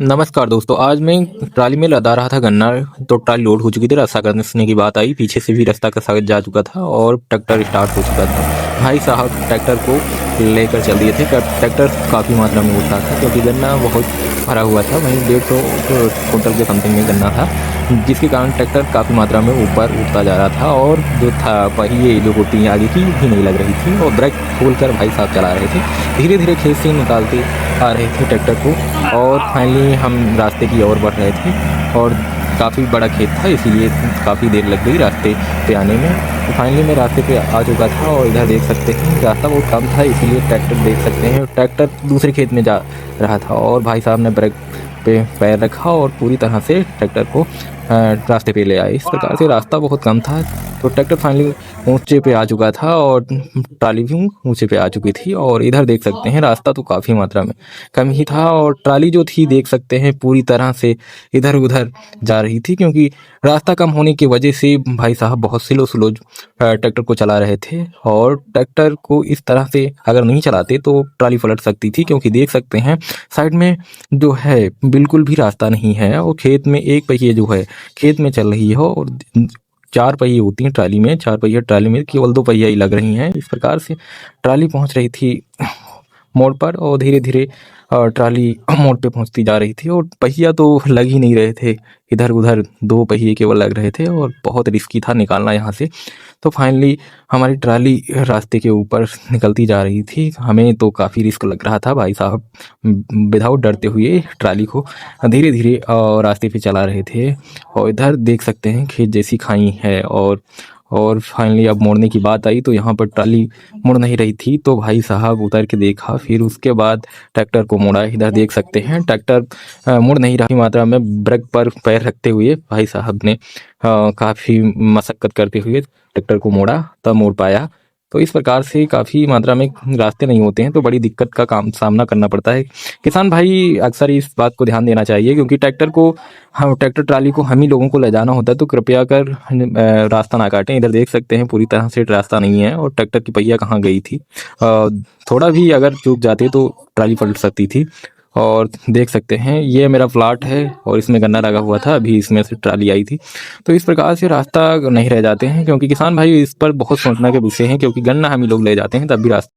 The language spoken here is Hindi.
नमस्कार दोस्तों, आज मैं ट्राली में लदा रहा था गन्ना। तो ट्राली लोड हो चुकी थी, रास्ता कसने की बात आई। पीछे से भी रास्ता कसा जा चुका था और ट्रैक्टर स्टार्ट हो चुका था। भाई साहब ट्रैक्टर को लेकर चल दिए थे। ट्रैक्टर काफ़ी मात्रा में उठा था क्योंकि गन्ना बहुत भरा हुआ था। वहीं 150 कुंटल के समथिंग में गन्ना था, जिसके कारण ट्रैक्टर काफ़ी मात्रा में ऊपर उठता जा रहा था। और जो था पहिए जो गोटी आगे की भी नहीं लग रही थी और ब्रेक खोलकर भाई साहब चला रहे थे। धीरे धीरे खेत से निकालते आ रहे थे ट्रैक्टर को और फाइनली हम रास्ते की ओर बढ़ रहे थे। और काफ़ी बड़ा खेत था, इसीलिए काफ़ी देर लग गई रास्ते पे आने में। तो फाइनली मैं रास्ते पे आ चुका था और इधर देख सकते हैं रास्ता बहुत कम था, इसीलिए ट्रैक्टर देख सकते हैं ट्रैक्टर दूसरे खेत में जा रहा था। और भाई साहब ने ब्रेक पे पैर रखा और पूरी तरह से ट्रैक्टर को रास्ते पे ले आए। इस प्रकार से रास्ता बहुत कम था तो ट्रैक्टर फाइनली ऊंचे पे आ चुका था और ट्राली भी ऊंचे पे आ चुकी थी। और इधर देख सकते हैं रास्ता तो काफ़ी मात्रा में कम ही था और ट्राली जो थी देख सकते हैं पूरी तरह से इधर उधर जा रही थी, क्योंकि रास्ता कम होने की वजह से भाई साहब बहुत स्लो स्लो ट्रैक्टर को चला रहे थे। और ट्रैक्टर को इस तरह से अगर नहीं चलाते तो ट्राली पलट सकती थी, क्योंकि देख सकते हैं साइड में जो है बिल्कुल भी रास्ता नहीं है और खेत में एक पहिए जो है खेत में चल रही है और 4 पहिए होती हैं ट्राली में। 4 पहिए ट्राली में केवल 2 पहिया ही लग रही हैं। इस प्रकार से ट्राली पहुंच रही थी मोड़ पर और धीरे धीरे ट्राली मोड़ पे पहुंचती जा रही थी और पहिया तो लग ही नहीं रहे थे। इधर उधर 2 पहिए केवल लग रहे थे और बहुत रिस्की था निकालना यहाँ से। तो फाइनली हमारी ट्राली रास्ते के ऊपर निकलती जा रही थी। हमें तो काफ़ी रिस्क लग रहा था। भाई साहब विदाउट डरते हुए ट्राली को धीरे धीरे रास्ते पे चला रहे थे। और इधर देख सकते हैं खेत जैसी खाई है। और फाइनली अब मोड़ने की बात आई तो यहाँ पर ट्राली मुड़ नहीं रही थी, तो भाई साहब उतर के देखा, फिर उसके बाद ट्रैक्टर को मोड़ा। इधर देख सकते हैं ट्रैक्टर मुड़ नहीं रही मात्रा में ब्रेक पर पैर रखते हुए भाई साहब ने काफ़ी मशक्कत करते हुए ट्रैक्टर को मोड़ा, तब मोड़ पाया। तो इस प्रकार से काफ़ी मात्रा में रास्ते नहीं होते हैं तो बड़ी दिक्कत का सामना करना पड़ता है। किसान भाई अक्सर इस बात को ध्यान देना चाहिए, क्योंकि ट्रैक्टर ट्राली को हम ही लोगों को ले जाना होता है, तो कृपया कर रास्ता ना काटें। इधर देख सकते हैं पूरी तरह से रास्ता नहीं है और ट्रैक्टर की पहिया कहाँ गई थी। थोड़ा भी अगर चूक जाते तो ट्राली पलट सकती थी। और देख सकते हैं ये मेरा प्लाट है और इसमें गन्ना लगा हुआ था, अभी इसमें से ट्राली आई थी। तो इस प्रकार से रास्ता नहीं रह जाते हैं, क्योंकि किसान भाई इस पर बहुत सोचना के विषय हैं, क्योंकि गन्ना हम ही लोग ले जाते हैं तब भी रास्ता